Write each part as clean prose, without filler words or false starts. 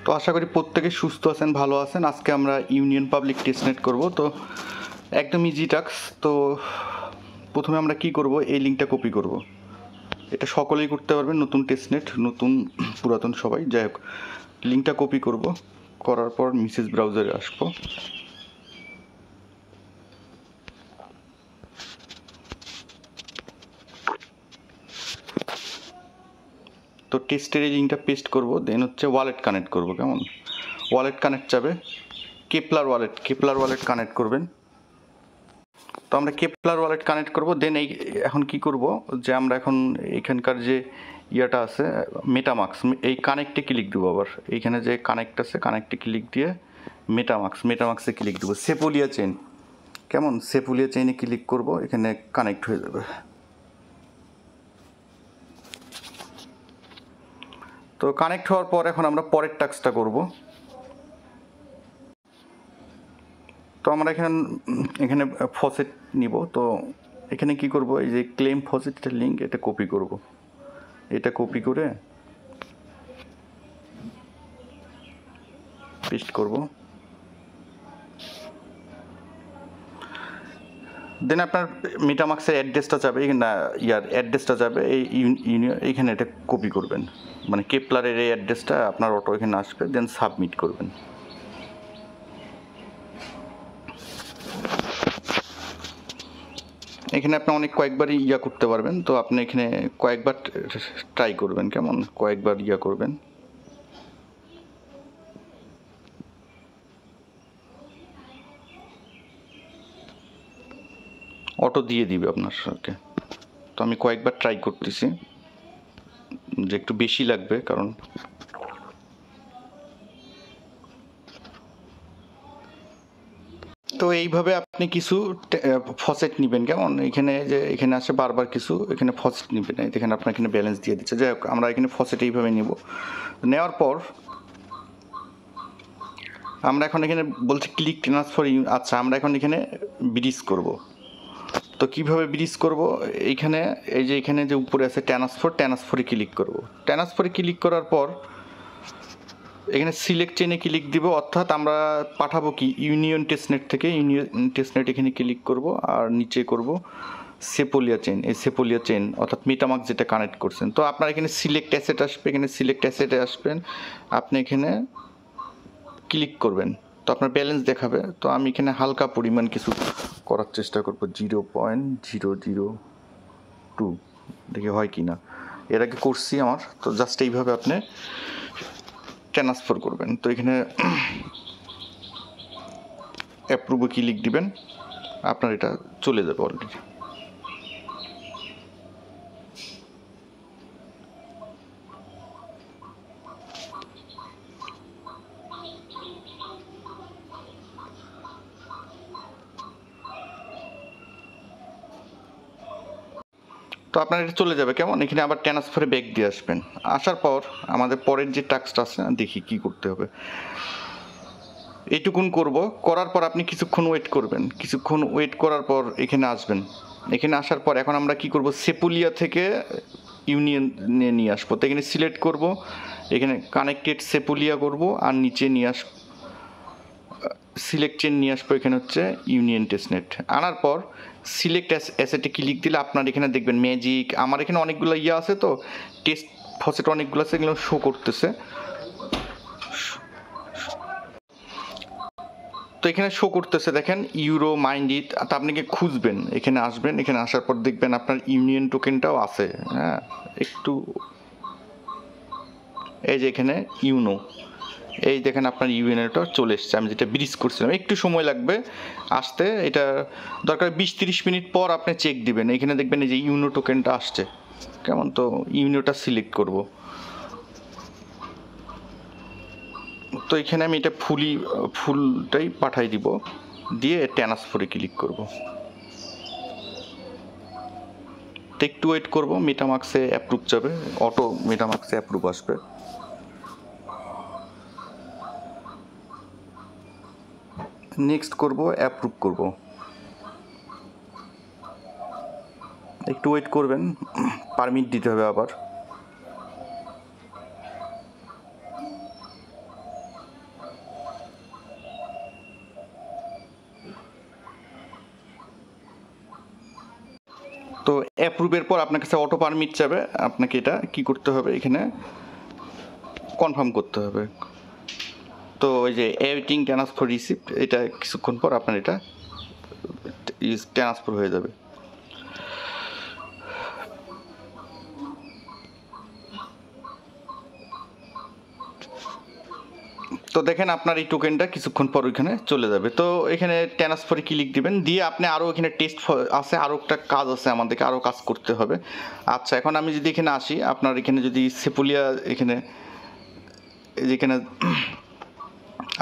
তো আশা করি প্রত্যেকে সুস্থ আছেন, ভালো আছেন। আজকে আমরা ইউনিয়ন পাবলিক টেস্টনেট করব। তো একদম ইজি টাস্ক। তো প্রথমে আমরা কি করব, এই লিঙ্কটা কপি করব। এটা সকলেই করতে পারবেন, নতুন টেস্টনেট, নতুন পুরাতন সবাই, যাই হোক। লিঙ্কটা কপি করব, করার পর মেসেজ ব্রাউজারে আসবো। তো টেস্টের এই লিঙ্কটা পেস্ট করব, দেন হচ্ছে ওয়ালেট কানেক্ট করব। কেমন, ওয়ালেট কানেক্ট যাবে কেপলার ওয়ালেট কানেক্ট করবেন। তো আমরা কেপলার ওয়ালেট কানেক্ট করব। দেন এখন কি করব, যে আমরা এখন এখানকার যে ইয়াটা আছে মেটামাক্স, এই কানেক্টে ক্লিক দেবো। আবার এইখানে যে কানেক্ট আছে, কানেক্টে ক্লিক দিয়ে মেটামাক্সে ক্লিক দেবো। সেপোলিয়া চেইন, কেমন, সেপোলিয়া চেইনে ক্লিক করব, এখানে কানেক্ট হয়ে যাবে। তো কানেক্ট হওয়ার পর এখন আমরা পরের টাস্কটা করব। তো আমরা এখানে ফসেট নিব। তো এখানে কি করব, এই যে ক্লেম ফসেটের লিঙ্ক, এটা কপি করব। এটা কপি করে পেস্ট করব। দেন আপনার মেটামাক্সের অ্যাড্রেসটা যাবে, অ্যাড্রেসটা যাবে এইখানে, এটা কপি করবেন। মানে কেপলারের এই অ্যাড্রেসটা আপনার অটো এখানে আসবে, দেন সাবমিট করবেন। এখানে আপনি কয়েকবারই করতে পারবেন। তো আপনি এখানে কয়েকবার ট্রাই করবেন, কেমন, কয়েকবার করবেন। অটো দিয়ে দিবে আপনার সাথে। তো আমি কয়েকবার ট্রাই করতেছি, যে একটু বেশি লাগবে কারণ তো এইভাবে আপনি কিছু ফসেট নেবেন, কেমন, এখানে আসে বারবার কিছু এখানে ফসেট নেবেন। এখানে আপনার এখানে ব্যালেন্স দিয়ে দিচ্ছে। যাই হোক, আমরা এখানে ফসেট এইভাবে নিব। নেওয়ার পর আমরা এখন এখানে বলছি ক্লিক ট্রান্সফার। আচ্ছা, আমরা এখন এখানে ব্রিজ করব। তো কিভাবে ব্রিজ করব, এখানে এখানে যে উপরে আছে ট্রান্সফারে ক্লিক করব। ট্রান্সফারে ক্লিক করার পর এখানে সিলেক্ট চেনে ক্লিক দিব, অর্থাৎ আমরা পাঠাবো কি ইউনিয়ন টেস্টনেট থেকে। ইউনিয়ন টেস্টনেট এখানে ক্লিক করব, আর নিচে করব সেপোলিয়া চেইন। এই সেপোলিয়া চেইন অর্থাৎ মেটামাক্স যেটা কানেক্ট করছেন। তো আপনার এখানে সিলেক্ট অ্যাসেট আসবে, এখানে সিলেক্ট অ্যাসেটে আসবেন, আপনি এখানে ক্লিক করবেন। তো আপনার ব্যালেন্স দেখাবে। তো আমি এখানে হালকা পরিমাণ কিছু করার চেষ্টা করব, 0.002, দেখি হয় কি না। এর আগে করছি আমার। তো জাস্ট এইভাবে আপনি ট্রান্সফার করবেন। তো এখানে অ্যাপ্রুভে ক্লিক দিবেন, আপনার এটা চলে যাবে অলরেডি। তো আপনার এটা চলে যাবে, কেমন। এখানে আবার ট্রান্সফারে ব্যাক দিয়ে আসবেন। আসার পর আমাদের পরের যে টাস্কটা আছে, দেখি কি করতে হবে। এইটুকুন করব, করার পর আপনি কিছুক্ষণ ওয়েট করবেন। কিছুক্ষণ ওয়েট করার পর এখানে আসবেন। এখানে আসার পর এখন আমরা কি করব, সেপুলিয়া থেকে ইউনিয়নে নিয়ে আসবো। তো এখানে সিলেক্ট করব, এখানে কানেক্টেড সেপুলিয়া করব, আর নিচে নিয়ে সিলেক্ট চেন নিয়ে আসবো। এখানে হচ্ছে ইউনিয়ন টেস্টনেট। আনার পর সিলেক্ট অ্যাসেটে ক্লিক দিলে আপনার এখানে দেখবেন ম্যাজিক, আমার এখানে অনেকগুলো আছে। তো টেস্ট ফসেট অনেকগুলো আছে, এগুলো শো করতেছে। তো এখানে শো করতেছে, দেখেন ইউরো মাইন্ডিট। তো আপনি কি খুঁজবেন, এখানে আসবেন। এখানে আসার পর দেখবেন আপনার ইউনিয়ন টোকেনটাও আছে। হ্যাঁ, একটু এই যে এখানে ইউনো, এই দেখেন আপনার ইউএনএটা চলে এসছে। আমি যেটা ব্রিজ করছিলাম, একটু সময় লাগবে আসতে। এটা দরকার 20-30 মিনিট পর আপনি চেক দিবেন। এখানে দেখবেন এই যে ইউনো টোকেনটা আসছে, কেমন। তো ইউনোটা সিলেক্ট করব। তো এখানে আমি এটা ফুলটাই পাঠাই দিব, দিয়ে ট্রান্সফারে ক্লিক করব। তো একটু ওয়েট করব, মেটামাক্সে অ্যাপ্রুভ যাবে, অটো মেটামাক্সে অ্যাপ্রুভ আসবে। নেক্সট করব, অ্যাপ্রুভ করব। একটু ওয়েট করবেন, পারমিট দিতে হবে আবার। তো অ্যাপ্রুভের পর আপনার কাছে অটো পারমিট যাবে, আপনাকে এটা কি করতে হবে, এখানে কনফার্ম করতে হবে। তো ওই যে এডিটিং ট্রান্সফার রিসিপ্ট, এটা কিছুক্ষণ পর আপনার এটা ট্রান্সফার হয়ে যাবে। তো দেখেন আপনার এই টোকেনটা কিছুক্ষণ পর ওইখানে চলে যাবে। তো এখানে ট্রান্সফারে ক্লিক দিবেন, দিয়ে আপনি আরও এখানে টেস্ট আছে, আরও একটা কাজ আছে, আমাদেরকে আরও কাজ করতে হবে। আচ্ছা, এখন আমি যদি এখানে আসি, আপনার এখানে যদি সেপুলিয়া, এখানে যেখানে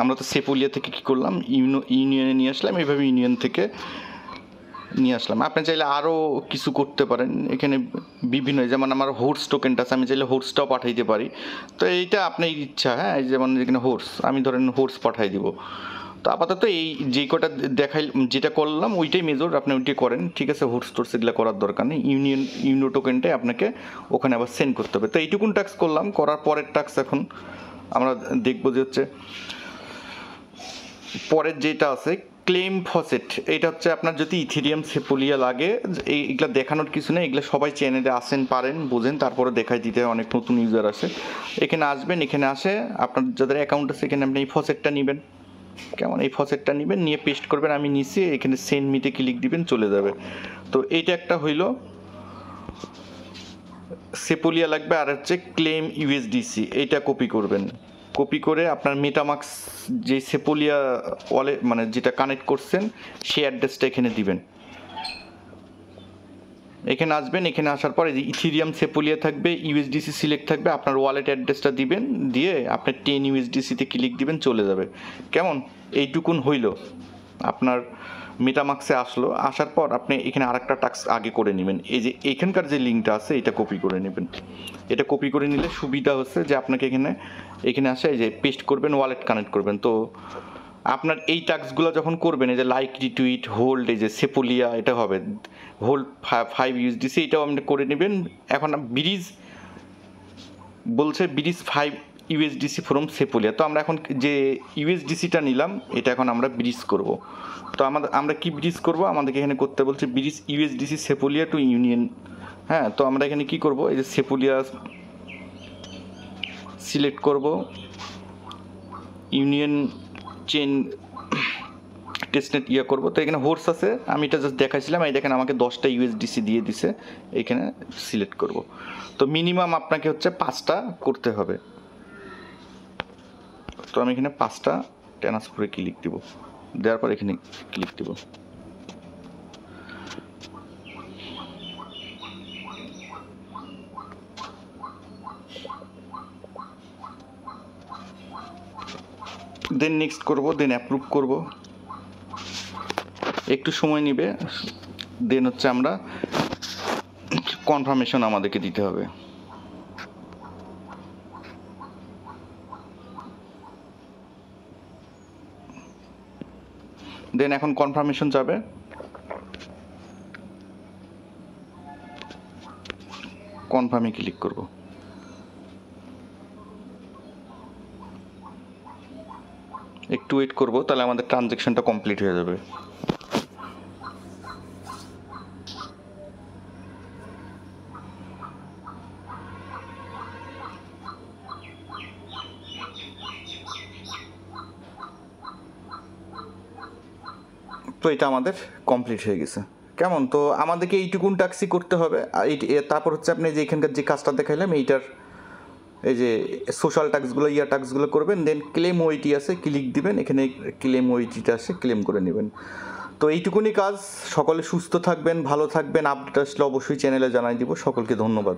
আমরা তো সেপুলিয়া থেকে কী করলাম, ইউনিয়নে নিয়ে আসলাম, এইভাবে ইউনিয়ন থেকে নিয়ে আসলাম। আপনি চাইলে আরও কিছু করতে পারেন, এখানে বিভিন্ন, যেমন আমার হোর্স টোকেনটা আছে, আমি চাইলে হোর্সটাও পাঠাইতে পারি। তো এইটা আপনার ইচ্ছা, হ্যাঁ, যেমন এখানে হোর্স, আমি ধরেন হোর্স পাঠাই দিব। তো আপাতত এই যে কটা দেখাই, যেটা করলাম ওইটাই মেজর, আপনি ওইটাই করেন, ঠিক আছে। হোর্স টোর্স এগুলো করার দরকার নেই, ইউনিয়ন টোকেনটাই আপনাকে ওখানে আবার সেন্ড করতে হবে। তো এইটুকুন টাস্ক করলাম, করার পরের টাস্ক এখন আমরা দেখবো যে হচ্ছে পরের যেটা আছে ক্লেম ফসেট। এটা হচ্ছে আপনার যদি ইথেরিয়াম সেপুলিয়া লাগে, এইগুলো দেখানোর কিছু নেই, এগুলো সবাই চ্যানেলে আসেন, পারেন, বোঝেন, তারপরে দেখাই দিতে অনেক নতুন ইউজার আসে। এখানে আসবেন, এখানে আসে আপনার যাদের অ্যাকাউন্ট আছে, এখানে আপনি এই ফসেটটা নেবেন, কেমন, এই ফসেটটা নেবেন, নিয়ে পেস্ট করবেন, আমি নিচে এখানে সেন্ড মিতে ক্লিক দিবেন, চলে যাবে। তো এইটা একটা হইলো সেপুলিয়া লাগবে, আর হচ্ছে ক্লেম ইউএসডিসি, এইটা কপি করবেন। কপি করে আপনার মেটামাক্স যে সেপুলিয়া ওয়ালেট, মানে যেটা কানেক্ট করছেন, সেই অ্যাড্রেসটা এখানে দিবেন। এখানে আসবেন, এখানে আসার পরে যে ইথেরিয়াম সেপুলিয়া থাকবে, ইউএসডিসি সিলেক্ট থাকবে, আপনার ওয়ালেট অ্যাড্রেসটা দিবেন, দিয়ে আপনার 10 ইউএসডিসিতে ক্লিক দিবেন, চলে যাবে। কেমন, এইটুকুন হইল, আপনার মেটামাক্সে আসলো। আসার পর আপনি এখানে আরেকটা টাস্ক আগে করে নেবেন, এই যে এখানকার যে লিঙ্কটা আছে এটা কপি করে নেবেন। এটা কপি করে নিলে সুবিধা হচ্ছে যে আপনাকে এখানে আসে, এই যে পেস্ট করবেন, ওয়ালেট কানেক্ট করবেন। তো আপনার এই টাস্কগুলো যখন করবেন, এই যে লাইক, রিটুইট, হোল্ড, এই যে সেপুলিয়া, এটা হবে হোল্ড 5 ইউএসডিসি, এটাও আপনি করে নেবেন। এখন ব্রিজ বলছে ব্রিজ 5 ইউএসডিসি ফ্রম সেপুলিয়া। তো আমরা এখন যে ইউএসডিসিটা নিলাম, এটা এখন আমরা ব্রিজ করব। তো আমরা কি ব্রিজ করব, আমাদেরকে এখানে করতে বলছে ব্রিজ ইউএসডিসি সেপুলিয়া টু ইউনিয়ন। হ্যাঁ, তো আমরা এখানে কি করব, এই যে সেপুলিয়া সিলেক্ট করব, ইউনিয়ন চেন টেস্টনেট করব। তো এখানে হোর্স আছে, আমি এটা জাস্ট দেখাইছিলাম, এই দেখেন আমাকে 10টা ইউএসডিসি দিয়ে দিছে, এখানে সিলেক্ট করব। তো মিনিমাম আপনাকে হচ্ছে 5টা করতে হবে। তো আমি এখানে 5টা ট্রান্সফারে ক্লিক দিব, দেওয়ার পর এখানে ক্লিক দিব। দেন নেক্সট করব, দেন অ্যাপ্রুভ করব, একটু সময় নেবে। দেন হচ্ছে আমরা কনফার্মেশন আমাদেরকে দিতে হবে। দেন এখন কনফার্মেশন যাবে, কনফার্মে ক্লিক করব। একটু ওয়েট করব, তাহলে আমাদের ট্রানজ্যাকশনটা কমপ্লিট হয়ে যাবে। তো এটা আমাদের কমপ্লিট হয়ে গেছে। কেমন, তো আমাদেরকে এইটুকুন টাস্কই করতে হবে। আর তারপর হচ্ছে আপনি যে এখানকার যে কাজটা দেখাইলাম, এইটার এই যে সোশ্যাল টাস্কগুলো, টাস্কগুলো করবেন। দেন ক্লেম ওইটি আছে, ক্লিক দিবেন, এখানে ক্লেম ওইটিটা আসে, ক্লেম করে নেবেন। তো এইটুকুনি কাজ। সকলে সুস্থ থাকবেন, ভালো থাকবেন। আপডেট আসলে অবশ্যই চ্যানেলে জানাই দিব। সকলকে ধন্যবাদ।